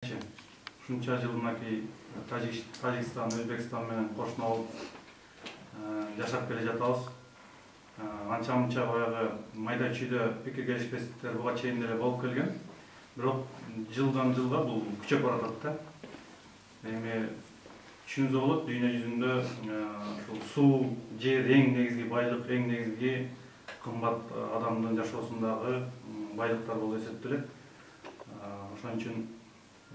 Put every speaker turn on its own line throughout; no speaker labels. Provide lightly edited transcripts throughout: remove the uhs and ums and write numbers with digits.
Ушунча жылынаки Тажикстан, Өзбекстан менен кошуна болуп жашап келе жатабыз. Анча-мынча баягы майда чүйдө пикир келишпестиктер буга чейин деле болуп келген. Бирок жылдан жылга бул күчөп баратат да. Эми түшүнүүгө болот, дүйнө жүзүндө ушул суу, жер эң негизги байлык, эң негизги кымбат адамдын жашоосундагы байлыктар болуп эсептелет. Ошон үчүн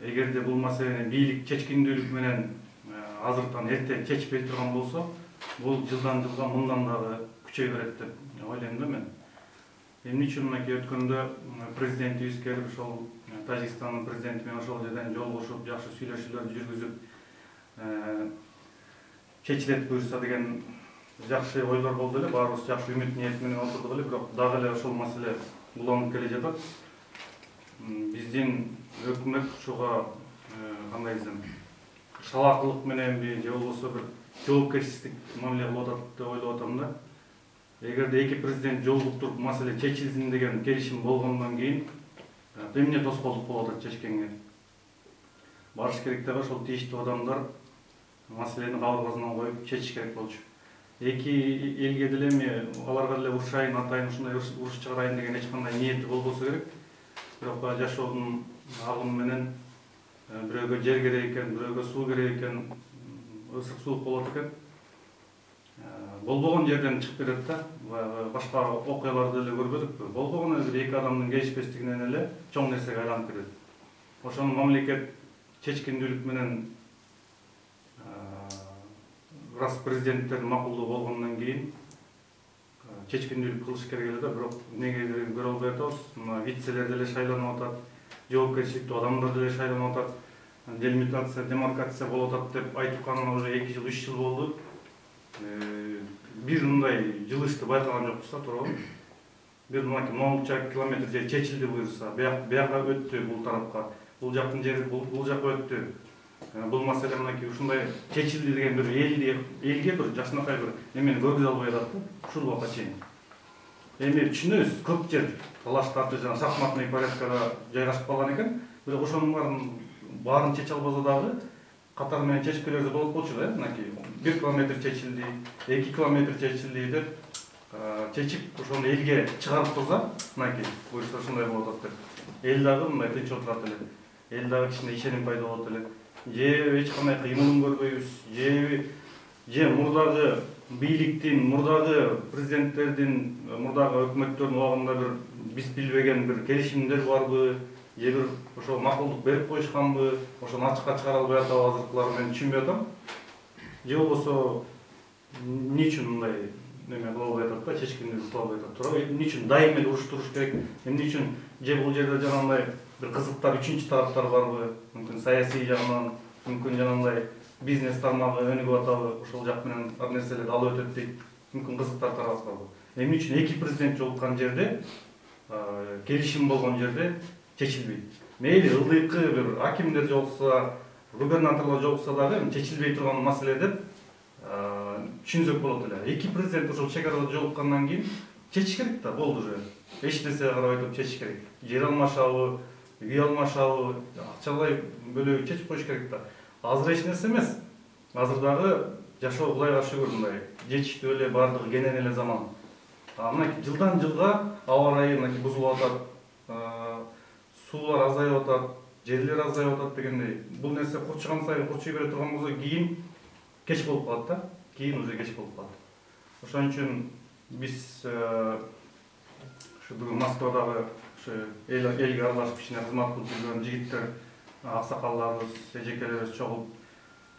эгерде бул маселени бийлик чечкиндүүлүк менен азыртан эрте чечпей турган болсо, бул жылдан жылга мындан дагы күчөй берет деп ойлойм да мен. Эмне үчүн мынакей өткөндө президентибиз келип ошол Тажикстандын президенти менен ошол жерден жолугушуп, жакшы сүйлөшүүлөрдү жүргүзүп, чечилет буюрса деген жакшы ойлор болду эле. Баарыбыз жакшы үмүт ниет менен отурдук эле, бирок дагы эле ошол маселе уланып келе жатат. Биздин өкмөт ушуга кандай десем, шалаакылык мененби же болбосо бир жоопкерчилик мамиле кылып атат деп ойлоп атам да. Эгерде эки президент жолугуп туруп маселе чечилсин деген келишим болгондон кийин эмне тоскоолдук болуп атат чечкенге? Барыш керек деп ошол тийиштүү адамдар маселени кабыргасынан коюп чечиш керек болчу. Эки элге деле эми аларга деле урушайын, атайын ушундай уруш чыгарайын деген эч кандай ниети болбосо керек. Бирок жашоодун агымы менен бирөөгө жер керек экен, бирөөгө суу керек экен, ысык суук болот экен. Болбогон жерден чыгып кетет да. Башка окуяларды деле көрбөдүкпү? Болбогон бир эки адамдын келишпестигинен эле чоң нерсеге айланып кетет. Ошону мамлекет чечкиндүүлүк менен раз президенттердин макулдугу болгондон кийин чечкиндүүлүк кылыш керек эле да. Бирок эмнеге көрө албай атабыз? Мына вицелер деле шайланып атат, жоопкерчиликтүү адамдар деле шайланып атат, делимитация, демаркация болуп атат деп айтып канына уже 2 жыл, 3 жыл болду. Бир мындай жылышты байкаган жокпуз да, туурабы? Бир монча километр жер чечилди буюрса, бияка өттү бул тарапка, бул жактын жери бул жака өттү. Бул маселе мынакей ушундай чечилди деген бир элге бир жакшынакай бир эмени көргүзө албай атат да, ушул убакка чейин. Эми түшүнөбүз, көп жер талаштарды жана шахматный порядкада жайгашып калган экен, бирок ошонун баарын чече албаса дагы катар менен чечип келерсе болот болчу да, мынакей 1 километр чечилди, 2 километр чечилди деп чечип ошону элге чыгарып турса, мынакей буюрса ушундай болуп атат деп. Эл дагы мындай тынч отурат эле. Эл дагы кичине ишеним пайда болот эле. Же эч кандай кыймылын көрбөйбүз, же мурдагы бийликтин, мурдагы президенттердин, мурдагы өкмөттөрдүн убагында бир биз билбеген бир келишимдер барбы, же бир ошо макулдук берип коюшканбы, ошону ачыкка чыгара албай атабы азыркылары мен түшүнбөй атам. Же болбосо эмне үчүн мындай неме кыла албай атат да, чечкиндүүлүк кыла албай атат. Туурабы? Эмне үчүн дайым эле уруштуруш керек? Эмне үчүн же бул жерде жанагындай бир кызыктар, үчүнчү тараптар барбы? Мүмкүн саясий жагынан, мүмкүн жанагындай бизнес тармагы өнүгүп атабы, ошол жак менен ар нерселерди алып өтөт дейт. Мүмкүн кызыктар тарап атабы. Эмне үчүн эки президент жолуккан жерде, келишим болгон жерде чечилбейт? Мейли ылдыйкы бир акимдер жолукса, губернаторлор жолукса дагы чечилбей турган маселе деп түшүнсөк болот эле. Эки президент ошол чек арада жолуккандан кийин чечиш керек да, болду уже. Эч нерсеге карабай туруп чечиш керек. Жер алмашабы, үй алмашабы, акчалай бөлөг чечип коюш керек да. Азыр эч нерсе эмес. Азыр дагы жашоо Кудайга шүгүр мындай жетиштүү эле, бардыгы кенен эле заман. Мынакей жылдан жылга аба ырайы мынакей бузулуп атат, суулар азайып атат, жерлер азайып атат дегендей. Бул нерсе курчуган сайын курчуй бере турган болсо кийин кеч болуп калат да. Кийин уже кеч болуп калат. Ошон үчүн биз бүгүн Москвадагы элге аралашып кичине кызмат кылып жүргөн жигиттер, аксакалдарыбыз, эжекелерибиз чогулуп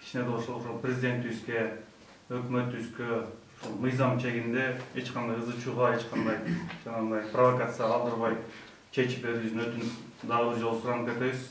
кичине да ошол президентибизге, өкмөтүбүзгө ушул мыйзам чегинде эч кандай ызы чууга, эч кандай жанагындай провокация калтырбай чечип берүүсүн өтүнүп дагы бир жолу суранып кетебиз.